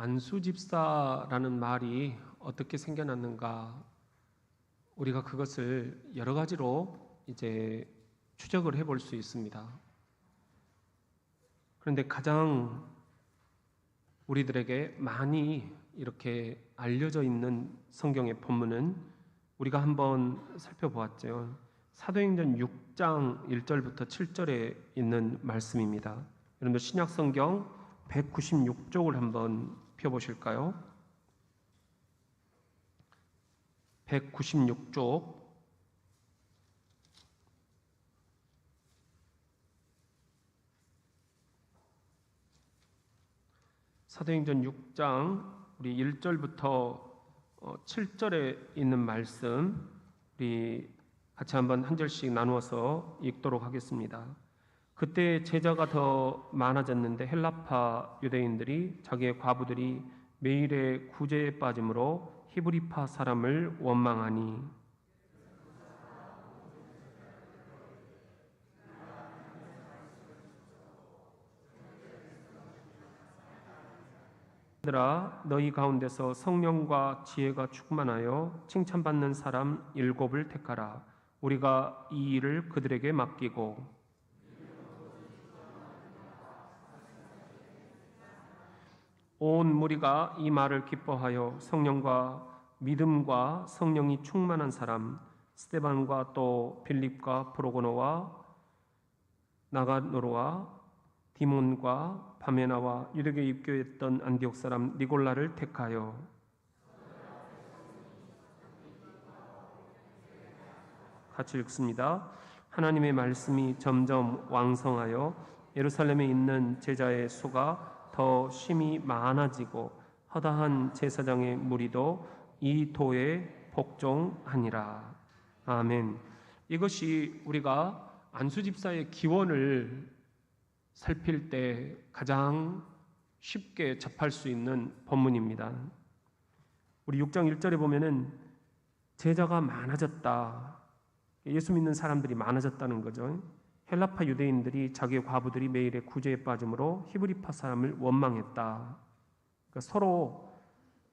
안수 집사라는 말이 어떻게 생겨났는가? 우리가 그것을 여러 가지로 이제 추적을 해볼 수 있습니다. 그런데 가장 우리들에게 많이 이렇게 알려져 있는 성경의 본문은 우리가 한번 살펴보았죠. 사도행전 6장 1절부터 7절에 있는 말씀입니다. 여러분들 신약 성경 196쪽을 한번 펴보실까요? 196쪽 사도행전 6장 우리 1절부터 7절에 있는 말씀 우리 같이 한번 한 절씩 나누어서 읽도록 하겠습니다. 그때 제자가 더 많아졌는데 헬라파 유대인들이 자기의 과부들이 매일의 구제에 빠짐으로 히브리파 사람을 원망하니 얘들아 너희 가운데서 성령과 지혜가 충만하여 칭찬받는 사람 7을 택하라. 우리가 이 일을 그들에게 맡기고 온 무리가 이 말을 기뻐하여 성령과 믿음과 성령이 충만한 사람 스데반과 또 빌립과 프로고노와 나가노르와 디몬과 바메나와 유대교에 입교했던 안디옥 사람 니골라를 택하여 같이 읽습니다. 하나님의 말씀이 점점 왕성하여 예루살렘에 있는 제자의 수가 더 심히 많아지고 허다한 제사장의 무리도 이 도에 복종하니라. 아멘. 이것이 우리가 안수집사의 기원을 살필 때 가장 쉽게 접할 수 있는 본문입니다. 우리 6장 1절에 보면은 제자가 많아졌다. 예수 믿는 사람들이 많아졌다는 거죠. 헬라파 유대인들이 자기의 과부들이 매일의 구제에 빠짐으로 히브리파 사람을 원망했다. 그러니까 서로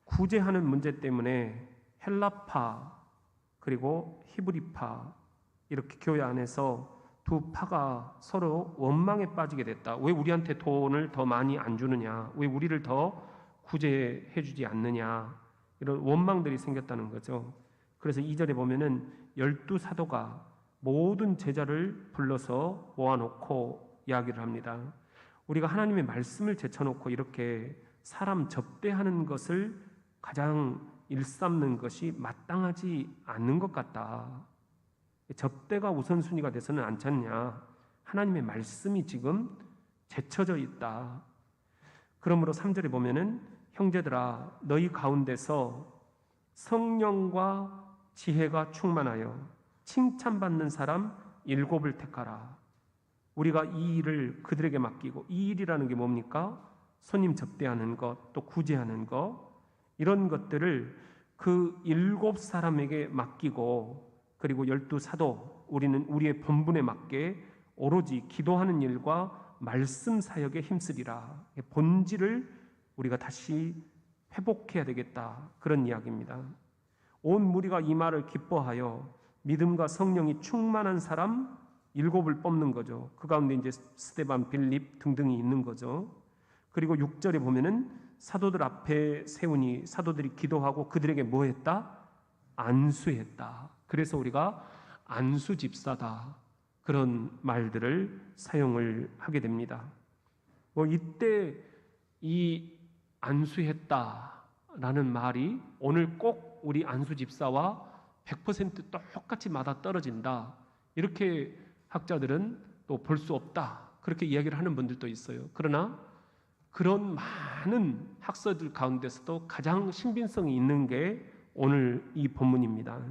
구제하는 문제 때문에 헬라파 그리고 히브리파 이렇게 교회 안에서 두 파가 서로 원망에 빠지게 됐다. 왜 우리한테 돈을 더 많이 안 주느냐? 왜 우리를 더 구제해 주지 않느냐? 이런 원망들이 생겼다는 거죠. 그래서 2절에 보면은 12사도가 모든 제자를 불러서 모아놓고 이야기를 합니다. 우리가 하나님의 말씀을 제쳐놓고 이렇게 사람 접대하는 것을 가장 일삼는 것이 마땅하지 않는 것 같다. 접대가 우선순위가 돼서는 않지 않냐. 하나님의 말씀이 지금 제쳐져 있다. 그러므로 3절에 보면은 형제들아 너희 가운데서 성령과 지혜가 충만하여 칭찬받는 사람 7을 택하라. 우리가 이 일을 그들에게 맡기고 이 일이라는 게 뭡니까? 손님 접대하는 것, 또 구제하는 것 이런 것들을 그 7사람에게 맡기고 그리고 12사도 우리는 우리의 본분에 맞게 오로지 기도하는 일과 말씀 사역에 힘쓰리라. 본질을 우리가 다시 회복해야 되겠다. 그런 이야기입니다. 온 무리가 이 말을 기뻐하여 믿음과 성령이 충만한 사람 7을 뽑는 거죠. 그 가운데 이제 스데반, 빌립 등등이 있는 거죠. 그리고 6절에 보면은 사도들 앞에 세우니 사도들이 기도하고 그들에게 뭐 했다? 안수했다. 그래서 우리가 안수 집사다. 그런 말들을 사용을 하게 됩니다. 이때 이 안수했다라는 말이 오늘 꼭 우리 안수 집사와 100% 똑같이 맞아떨어진다. 이렇게 학자들은 또 볼 수 없다. 그렇게 이야기를 하는 분들도 있어요. 그러나 그런 많은 학설들 가운데서도 가장 신빙성이 있는 게 오늘 이 본문입니다.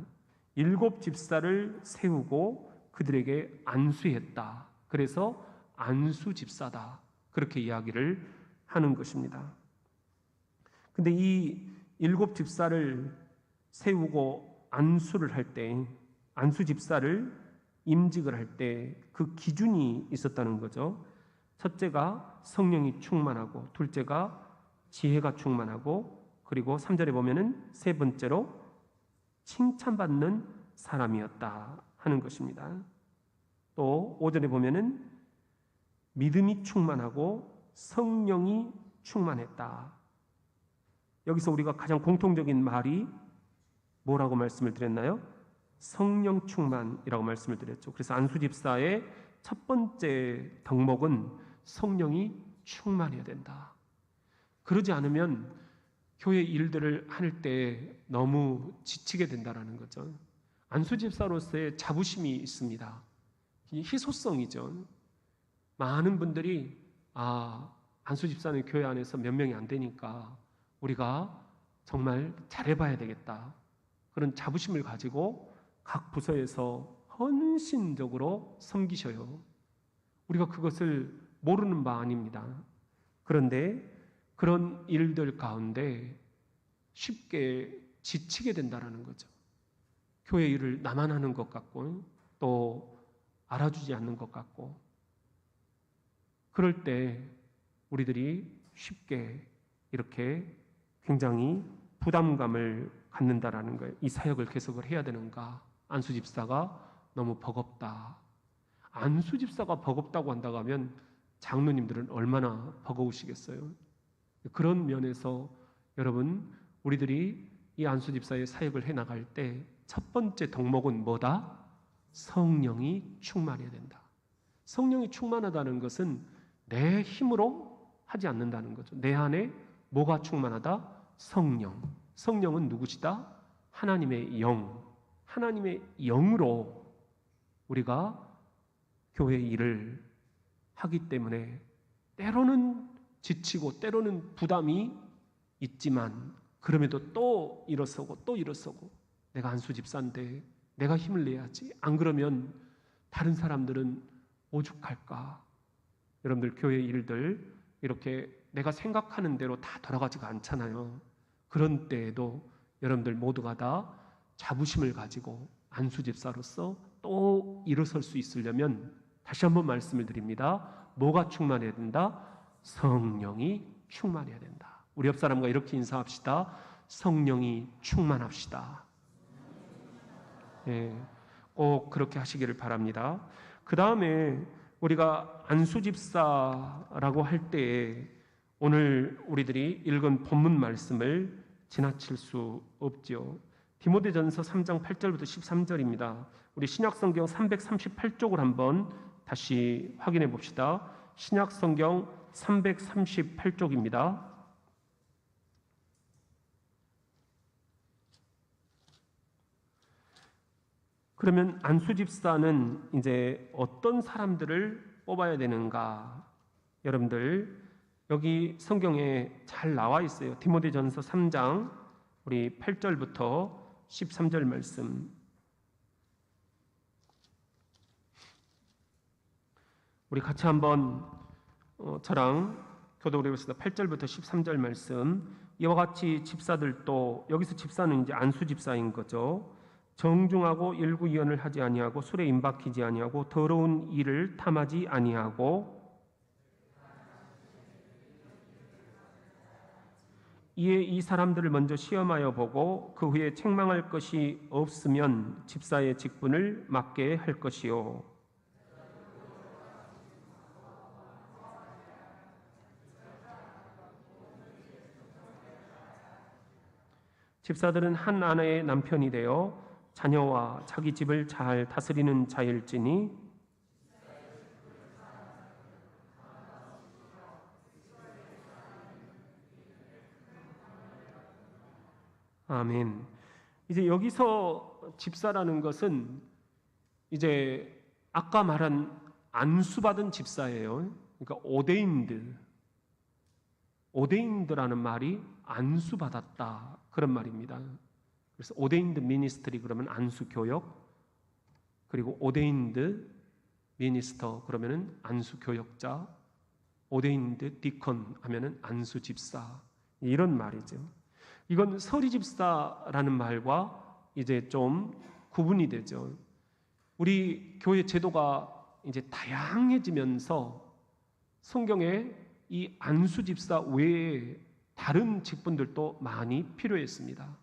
7 집사를 세우고 그들에게 안수했다. 그래서 안수 집사다. 그렇게 이야기를 하는 것입니다. 근데 이 7 집사를 세우고 안수를 할 때, 안수 집사를 임직을 할 때 그 기준이 있었다는 거죠. 첫째가 성령이 충만하고, 둘째가 지혜가 충만하고, 그리고 3절에 보면은 세 번째로 칭찬받는 사람이었다 하는 것입니다. 또 5절에 보면은 믿음이 충만하고 성령이 충만했다. 여기서 우리가 가장 공통적인 말이 뭐라고 말씀을 드렸나요? 성령 충만이라고 말씀을 드렸죠. 그래서 안수 집사의 첫 번째 덕목은 성령이 충만해야 된다. 그러지 않으면 교회 일들을 할 때 너무 지치게 된다라는 거죠. 안수 집사로서의 자부심이 있습니다. 희소성이죠. 많은 분들이 안수 집사는 교회 안에서 몇 명이 안 되니까 우리가 정말 잘해봐야 되겠다. 그런 자부심을 가지고 각 부서에서 헌신적으로 섬기셔요. 우리가 그것을 모르는 바 아닙니다. 그런데 그런 일들 가운데 쉽게 지치게 된다는 거죠. 교회 일을 나만 하는 것 같고 또 알아주지 않는 것 같고, 그럴 때 우리들이 쉽게 이렇게 굉장히 부담감을 갖는다라는 거예요. 이 사역을 계속을 해야 되는가? 안수 집사가 너무 버겁다. 안수 집사가 버겁다고 한다고 하면 장로님들은 얼마나 버거우시겠어요? 그런 면에서 여러분, 우리들이 이 안수 집사의 사역을 해 나갈 때 첫 번째 덕목은 뭐다? 성령이 충만해야 된다. 성령이 충만하다는 것은 내 힘으로 하지 않는다는 거죠. 내 안에 뭐가 충만하다? 성령. 성령은 누구시다? 하나님의 영. 하나님의 영으로 우리가 교회 일을 하기 때문에 때로는 지치고 때로는 부담이 있지만, 그럼에도 또 일어서고 또 일어서고, 내가 안수 집사인데 내가 힘을 내야지, 안 그러면 다른 사람들은 오죽할까. 여러분들 교회 일들 이렇게 내가 생각하는 대로 다 돌아가지가 않잖아요. 그런 때에도 여러분들 모두가 다 자부심을 가지고 안수 집사로서 또 일어설 수 있으려면 다시 한번 말씀을 드립니다. 뭐가 충만해야 된다? 성령이 충만해야 된다. 우리 옆 사람과 이렇게 인사합시다. 성령이 충만합시다. 네, 꼭 그렇게 하시기를 바랍니다. 그 다음에 우리가 안수 집사라고 할 때에 오늘 우리들이 읽은 본문 말씀을 지나칠 수 없죠. 디모데전서 3장 8절부터 13절입니다. 우리 신약성경 338쪽을 한번 다시 확인해 봅시다. 신약성경 338쪽입니다. 그러면 안수 집사는 이제 어떤 사람들을 뽑아야 되는가? 여러분들 여기 성경에 잘 나와 있어요. 디모데전서 3장 우리 8절부터 13절 말씀. 우리 같이 한번 저랑 교독을 해보겠습니다. 8절부터 13절 말씀. 이와 같이 집사들도, 여기서 집사는 이제 안수 집사인 거죠. 정중하고 일구이언을 하지 아니하고 술에 임박히지 아니하고 더러운 일을 탐하지 아니하고 이에 이 사람들을 먼저 시험하여 보고 그 후에 책망할 것이 없으면 집사의 직분을 맡게 할 것이요. 집사들은 한 아내의 남편이 되어 자녀와 자기 집을 잘 다스리는 자일지니 아멘. 이제 여기서 집사라는 것은 이제 아까 말한 안수받은 집사예요. 그러니까 오데인드라는 말이 안수받았다 그런 말입니다. 그래서 오데인드 미니스트리 그러면 안수 교역, 그리고 오데인드 미니스터 그러면은 안수 교역자, 오데인드 디컨 하면은 안수 집사, 이런 말이죠. 이건 서리 집사라는 말과 이제 좀 구분이 되죠. 우리 교회 제도가 이제 다양해지면서 성경에 이 안수 집사 외에 다른 직분들도 많이 필요했습니다.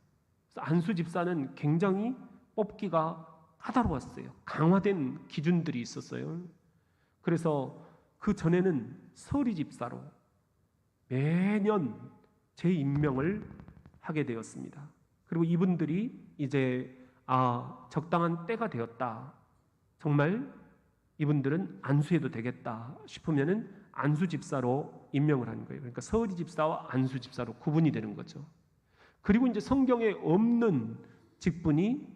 그래서 안수 집사는 굉장히 뽑기가 까다로웠어요. 강화된 기준들이 있었어요. 그래서 그 전에는 서리 집사로 매년 재임명을 하게 되었습니다. 그리고 이분들이 이제 적당한 때가 되었다, 정말 이분들은 안수해도 되겠다 싶으면은 안수 집사로 임명을 하는 거예요. 그러니까 서리 집사와 안수 집사로 구분이 되는 거죠. 그리고 이제 성경에 없는 직분이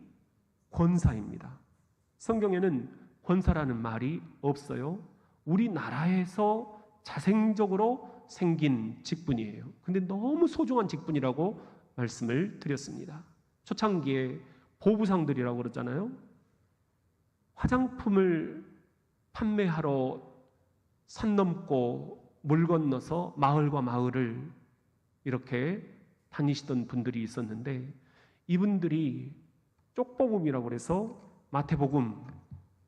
권사입니다. 성경에는 권사라는 말이 없어요. 우리나라에서 자생적으로 생긴 직분이에요. 근데 너무 소중한 직분이라고 말씀을 드렸습니다. 초창기에 보부상들이라고 그러잖아요. 화장품을 판매하러 산 넘고 물 건너서 마을과 마을을 이렇게 다니시던 분들이 있었는데, 이분들이 쪽복음이라고 해서 마태복음,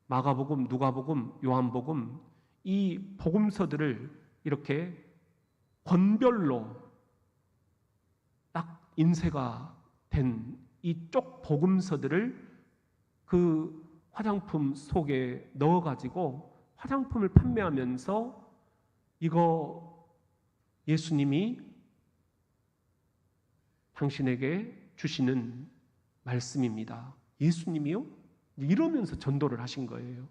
마가복음, 누가복음, 요한복음, 이 복음서들을 이렇게 권별로 딱 인쇄가 된 이 쪽 복음서들을 그 화장품 속에 넣어가지고 화장품을 판매하면서 이거 예수님이 당신에게 주시는 말씀입니다. 예수님이요? 이러면서 전도를 하신 거예요.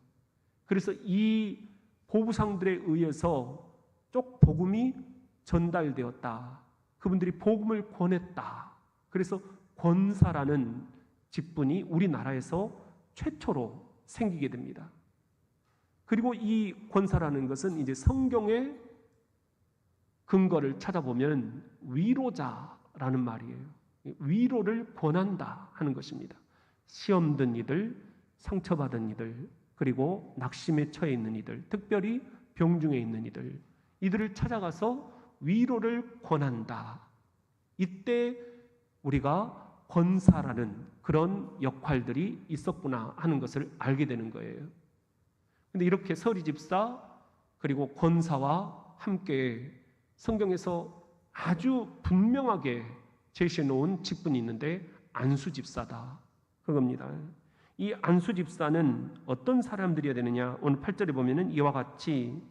그래서 이 보부상들에 의해서 쪽 복음이 전달되었다. 그분들이 복음을 권했다. 그래서 권사라는 직분이 우리나라에서 최초로 생기게 됩니다. 그리고 이 권사라는 것은 이제 성경의 근거를 찾아보면 위로자라는 말이에요. 위로를 권한다 하는 것입니다. 시험 든 이들, 상처받은 이들, 그리고 낙심에 처해 있는 이들, 특별히 병중에 있는 이들, 이들을 찾아가서 위로를 권한다. 이때 우리가 권사라는 그런 역할들이 있었구나 하는 것을 알게 되는 거예요. 근데 이렇게 서리 집사 그리고 권사와 함께 성경에서 아주 분명하게 제시해 놓은 직분이 있는데 안수 집사다, 그겁니다. 이 안수 집사는 어떤 사람들이어야 되느냐? 오늘 8절에 보면은 이와 같이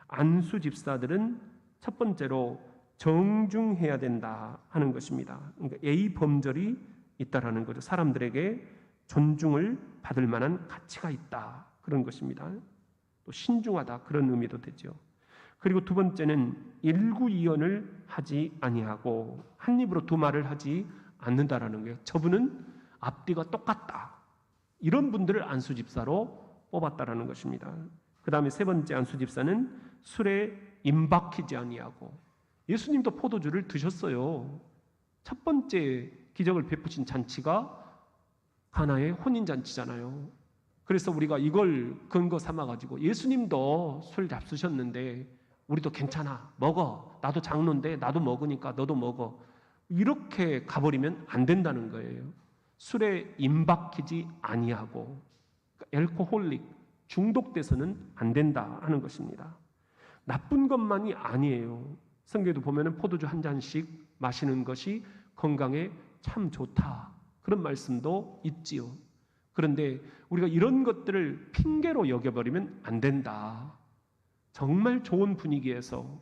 안수 집사들은 첫 번째로 정중해야 된다 하는 것입니다. 그러니까 예의 범절이 있다라는 거죠. 사람들에게 존중을 받을 만한 가치가 있다, 그런 것입니다. 또 신중하다, 그런 의미도 되죠. 그리고 두 번째는 일구이연을 하지 아니하고 한 입으로 두 말을 하지 않는다라는 거예요. 저분은 앞뒤가 똑같다, 이런 분들을 안수 집사로 뽑았다라는 것입니다. 그 다음에 세 번째 안수 집사는 술에 임박히지 아니하고, 예수님도 포도주를 드셨어요. 첫 번째 기적을 베푸신 잔치가 가나의 혼인잔치잖아요. 그래서 우리가 이걸 근거 삼아가지고 예수님도 술 잡수셨는데 우리도 괜찮아, 먹어, 나도 장로인데 나도 먹으니까 너도 먹어, 이렇게 가버리면 안 된다는 거예요. 술에 임박히지 아니하고, 엘코홀릭, 중독돼서는 안 된다 하는 것입니다. 나쁜 것만이 아니에요. 성경에도 보면은 포도주 한 잔씩 마시는 것이 건강에 참 좋다, 그런 말씀도 있지요. 그런데 우리가 이런 것들을 핑계로 여겨버리면 안 된다. 정말 좋은 분위기에서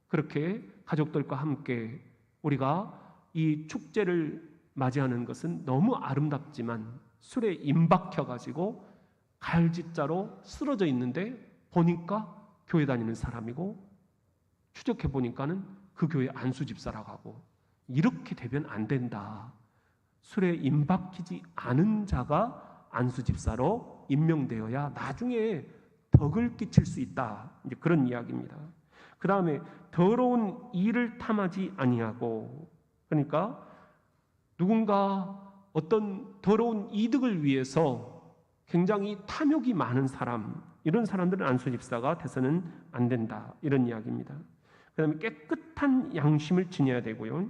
그렇게 가족들과 함께 우리가 이 축제를 맞이하는 것은 너무 아름답지만 술에 임박혀가지고 갈짓자로 쓰러져 있는데 보니까 교회 다니는 사람이고 추적해 보니까는 그 교회 안수 집사라고 하고, 이렇게 되면 안 된다. 술에 임박히지 않은 자가 안수 집사로 임명되어야 나중에 덕을 끼칠 수 있다, 이제 그런 이야기입니다. 그 다음에 더러운 일을 탐하지 아니하고, 그러니까 누군가 어떤 더러운 이득을 위해서 굉장히 탐욕이 많은 사람, 이런 사람들은 안수 집사가 돼서는 안 된다, 이런 이야기입니다. 그 다음에 깨끗한 양심을 지녀야 되고요.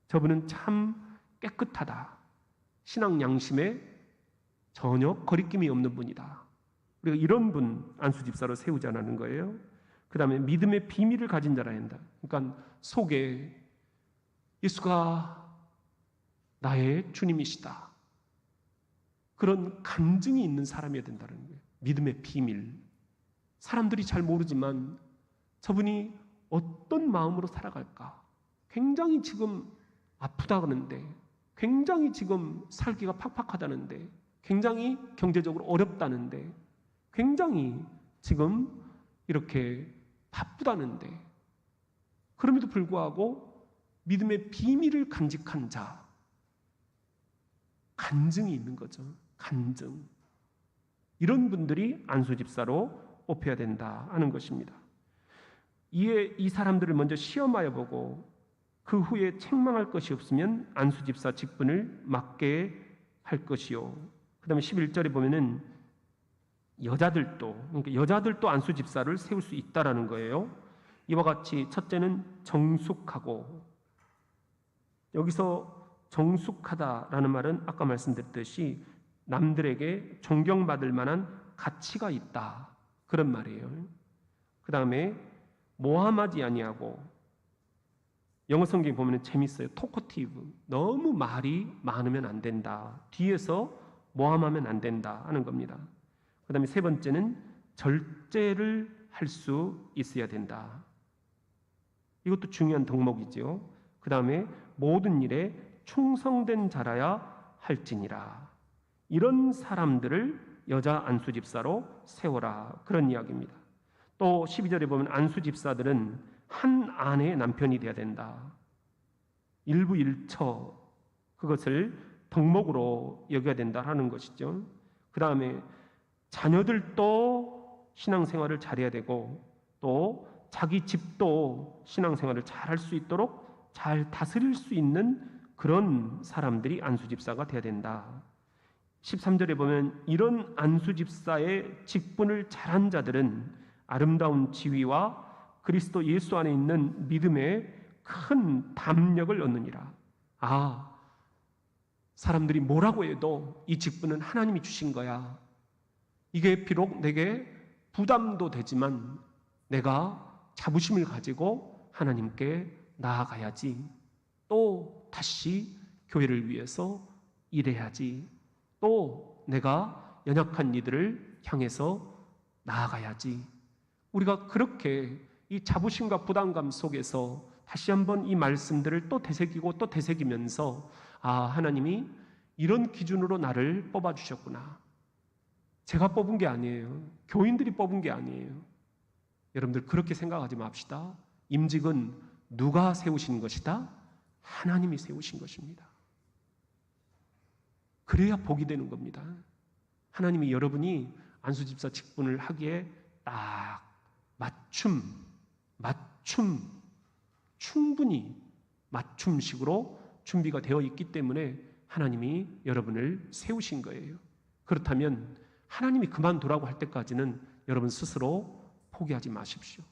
저분은 참 깨끗하다, 신앙 양심에 전혀 거리낌이 없는 분이다, 우리가 이런 분 안수 집사로 세우자는 거예요. 그 다음에 믿음의 비밀을 가진 자라 한다. 그러니까 속에 예수가 나의 주님이시다. 그런 간증이 있는 사람이어야 된다는 거예요. 믿음의 비밀. 사람들이 잘 모르지만 저분이 어떤 마음으로 살아갈까? 굉장히 지금 아프다 그러는데, 굉장히 지금 살기가 팍팍하다는데, 굉장히 경제적으로 어렵다는데, 굉장히 지금 이렇게 바쁘다는데, 그럼에도 불구하고 믿음의 비밀을 간직한 자, 간증이 있는 거죠. 간증. 이런 분들이 안수집사로 뽑혀야 된다 하는 것입니다. 이에 이 사람들을 먼저 시험하여 보고 그 후에 책망할 것이 없으면 안수집사 직분을 맡게 할 것이요. 그 다음에 11절에 보면은 그러니까 여자들도 안수집사를 세울 수 있다라는 거예요. 이와 같이 첫째는 정숙하고, 여기서 정숙하다라는 말은 아까 말씀드렸듯이 남들에게 존경받을 만한 가치가 있다, 그런 말이에요. 그 다음에 모함하지 아니하고, 영어 성경에 보면 재밌어요. 토커티브, 너무 말이 많으면 안 된다, 뒤에서 모함하면 안 된다 하는 겁니다. 그 다음에 세 번째는 절제를 할 수 있어야 된다. 이것도 중요한 덕목이죠. 그 다음에 모든 일에 충성된 자라야 할지니라. 이런 사람들을 여자 안수집사로 세워라, 그런 이야기입니다. 또 12절에 보면 안수집사들은 한 아내의 남편이 되어야 된다. 일부일처, 그것을 덕목으로 여겨야 된다 하는 것이죠. 그 다음에 자녀들도 신앙생활을 잘해야 되고, 또 자기 집도 신앙생활을 잘할 수 있도록 잘 다스릴 수 있는 그런 사람들이 안수집사가 되어야 된다. 13절에 보면 이런 안수집사의 직분을 잘한 자들은 아름다운 지위와 그리스도 예수 안에 있는 믿음의 큰 담력을 얻느니라. 사람들이 뭐라고 해도 이 직분은 하나님이 주신 거야. 이게 비록 내게 부담도 되지만 내가 자부심을 가지고 하나님께 나아가야지. 또 다시 교회를 위해서 일해야지. 또 내가 연약한 이들을 향해서 나아가야지. 우리가 그렇게 이 자부심과 부담감 속에서 다시 한번 이 말씀들을 또 되새기고 또 되새기면서 하나님이 이런 기준으로 나를 뽑아주셨구나. 제가 뽑은 게 아니에요. 교인들이 뽑은 게 아니에요. 여러분들 그렇게 생각하지 맙시다. 임직은 누가 세우신 것이다? 하나님이 세우신 것입니다. 그래야 복이 되는 겁니다. 하나님이 여러분이 안수집사 직분을 하기에 딱 충분히 맞춤식으로 준비가 되어 있기 때문에 하나님이 여러분을 세우신 거예요. 그렇다면 하나님이 그만두라고 할 때까지는 여러분 스스로 포기하지 마십시오.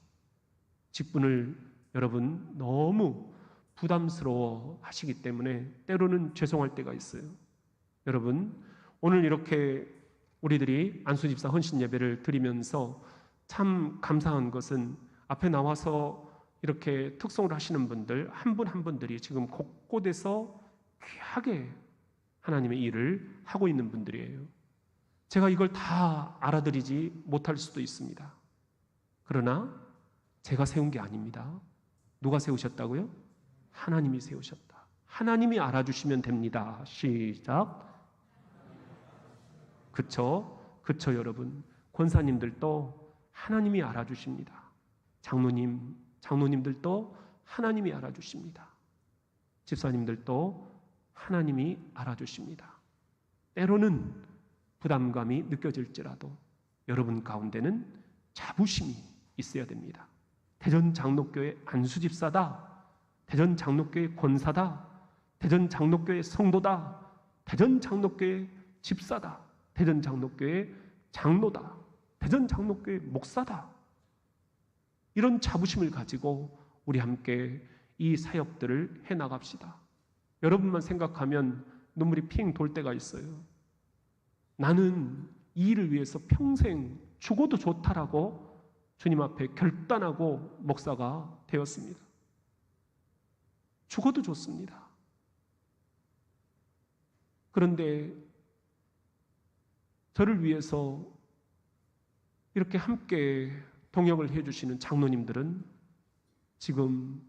직분을 여러분 너무 부담스러워 하시기 때문에 때로는 죄송할 때가 있어요. 여러분, 오늘 이렇게 우리들이 안수집사 헌신 예배를 드리면서 참 감사한 것은 앞에 나와서 이렇게 특송을 하시는 분들 한 분 한 분들이 지금 곳곳에서 귀하게 하나님의 일을 하고 있는 분들이에요. 제가 이걸 다 알아들이지 못할 수도 있습니다. 그러나 제가 세운 게 아닙니다. 누가 세우셨다고요? 하나님이 세우셨다. 하나님이 알아주시면 됩니다. 시작. 그쵸 여러분. 권사님들도 하나님이 알아주십니다. 장로님들도 하나님이 알아주십니다. 집사님들도 하나님이 알아주십니다. 때로는 부담감이 느껴질지라도 여러분 가운데는 자부심이 있어야 됩니다. 대전장로교회 안수집사다, 대전장로교회 권사다, 대전장로교회 성도다, 대전장로교회 집사다, 대전장로교회 장로다, 대전장로교회 목사다. 이런 자부심을 가지고 우리 함께 이 사역들을 해나갑시다. 여러분만 생각하면 눈물이 핑 돌 때가 있어요. 나는 이 일을 위해서 평생 죽어도 좋다라고 주님 앞에 결단하고 목사가 되었습니다. 죽어도 좋습니다. 그런데 저를 위해서 이렇게 함께 동역을 해주시는 장로님들은 지금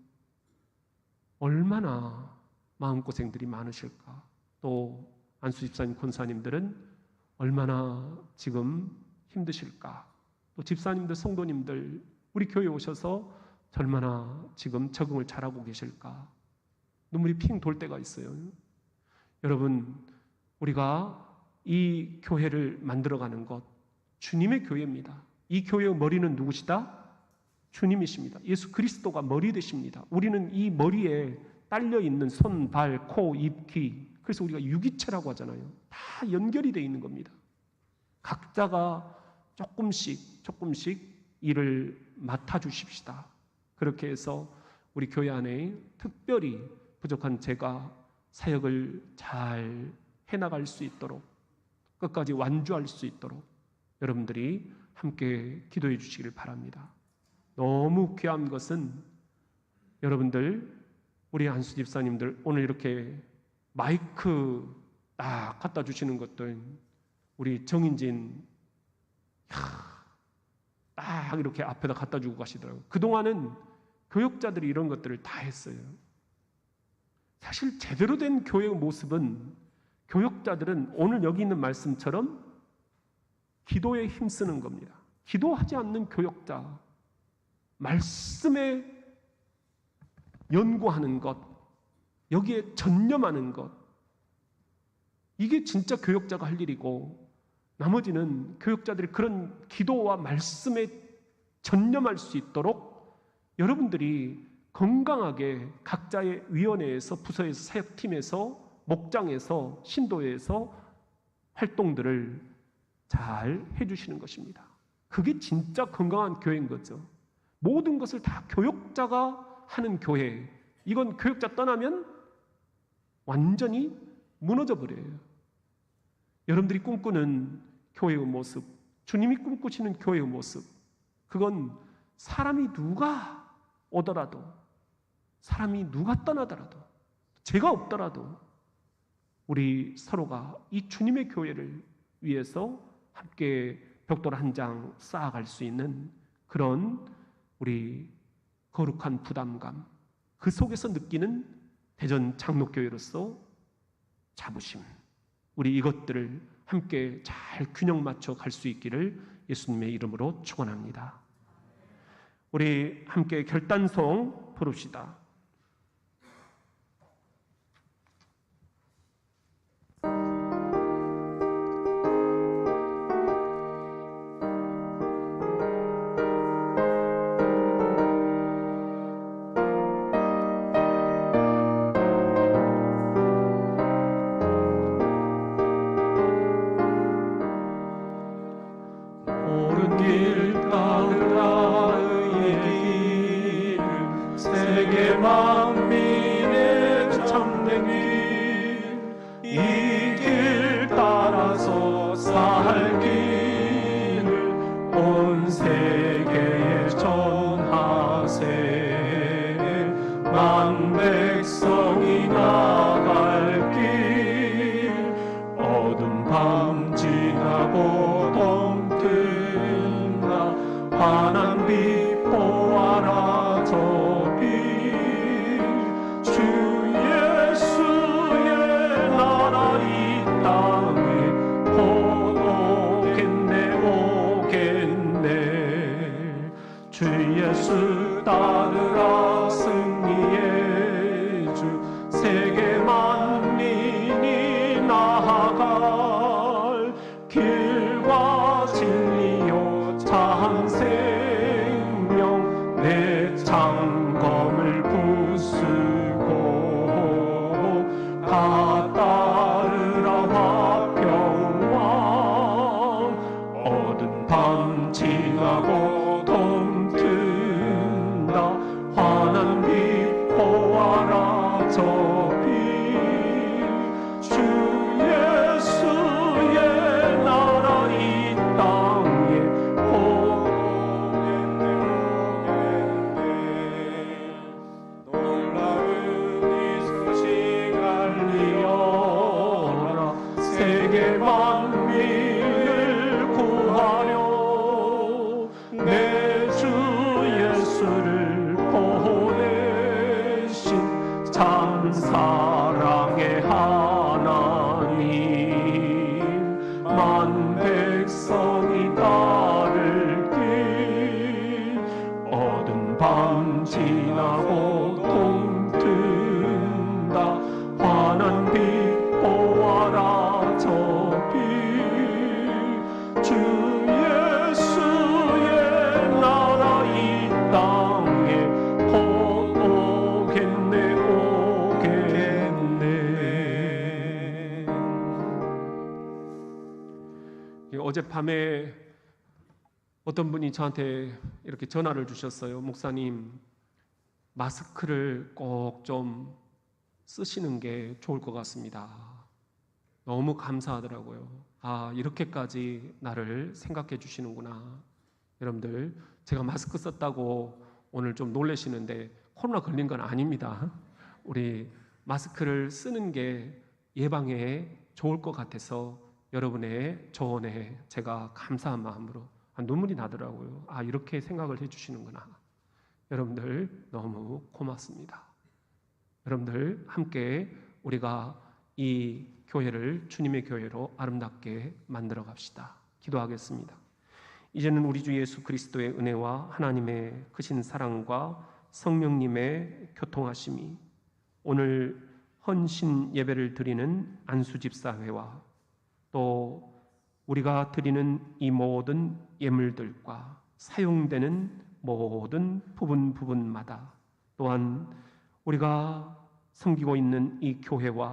얼마나 마음고생들이 많으실까. 또 안수 집사님, 권사님들은 얼마나 지금 힘드실까. 또 집사님들, 성도님들 우리 교회에 오셔서 얼마나 지금 적응을 잘하고 계실까. 눈물이 핑 돌 때가 있어요. 여러분, 우리가 이 교회를 만들어가는 것, 주님의 교회입니다. 이 교회의 머리는 누구시다? 주님이십니다. 예수 그리스도가 머리 되십니다. 우리는 이 머리에 딸려있는 손, 발, 코, 입, 귀, 그래서 우리가 유기체라고 하잖아요. 다 연결이 되어 있는 겁니다. 각자가 조금씩 일을 맡아주십시다. 그렇게 해서 우리 교회 안에 특별히 부족한 제가 사역을 잘 해나갈 수 있도록, 끝까지 완주할 수 있도록 여러분들이 함께 기도해 주시기를 바랍니다. 너무 귀한 것은 여러분들, 우리 안수 집사님들 오늘 이렇게 마이크 딱 갖다 주시는 것도 우리 정인진 딱 이렇게 앞에다 갖다 주고 가시더라고요. 그동안은 교역자들이 이런 것들을 다 했어요. 사실 제대로 된 교회의 모습은, 교역자들은 오늘 여기 있는 말씀처럼 기도에 힘쓰는 겁니다. 기도하지 않는 교역자, 말씀에 연구하는 것, 여기에 전념하는 것, 이게 진짜 교역자가 할 일이고, 나머지는 교역자들이 그런 기도와 말씀에 전념할 수 있도록 여러분들이 건강하게 각자의 위원회에서, 부서에서, 사역팀에서, 목장에서, 신도에서 활동들을 잘 해주시는 것입니다. 그게 진짜 건강한 교회인 거죠. 모든 것을 다 교역자가 하는 교회, 이건 교역자 떠나면 완전히 무너져 버려요. 여러분들이 꿈꾸는 교회의 모습, 주님이 꿈꾸시는 교회의 모습, 그건 사람이 누가 오더라도, 사람이 누가 떠나더라도, 제가 없더라도 우리 서로가 이 주님의 교회를 위해서 함께 벽돌 한 장 쌓아갈 수 있는 그런 우리 거룩한 부담감, 그 속에서 느끼는 대전 장로교회로서 자부심, 우리 이것들을 함께 잘 균형 맞춰 갈 수 있기를 예수님의 이름으로 축원합니다. 우리 함께 결단송 부릅시다. 만민을 구하려 내 주 예수를 보내신 참 사랑의 하나님, 만 백성이 따를 길 어두운 밤 지나고 동튼다 환한 빛 보아라 저 빛 주 예수의 나라 이 땅에 곧 오겠네 오겠네. 어젯밤에 어떤 분이 저한테 이렇게 전화를 주셨어요. 목사님, 마스크를 꼭 좀 쓰시는 게 좋을 것 같습니다. 너무 감사하더라고요. 아, 이렇게까지 나를 생각해 주시는구나. 여러분들, 제가 마스크 썼다고 오늘 좀 놀라시는데 코로나 걸린 건 아닙니다. 우리 마스크를 쓰는 게 예방에 좋을 것 같아서 여러분의 조언에 제가 감사한 마음으로 눈물이 나더라고요. 아, 이렇게 생각을 해주시는구나. 여러분들 너무 고맙습니다. 여러분들 함께 우리가 이 교회를 주님의 교회로 아름답게 만들어 갑시다. 기도하겠습니다. 이제는 우리 주 예수 그리스도의 은혜와 하나님의 크신 사랑과 성령님의 교통하심이 오늘 헌신 예배를 드리는 안수집사회와 또 우리가 드리는 이 모든 예물들과 사용되는 모든 부분마다 또한 우리가 섬기고 있는 이 교회와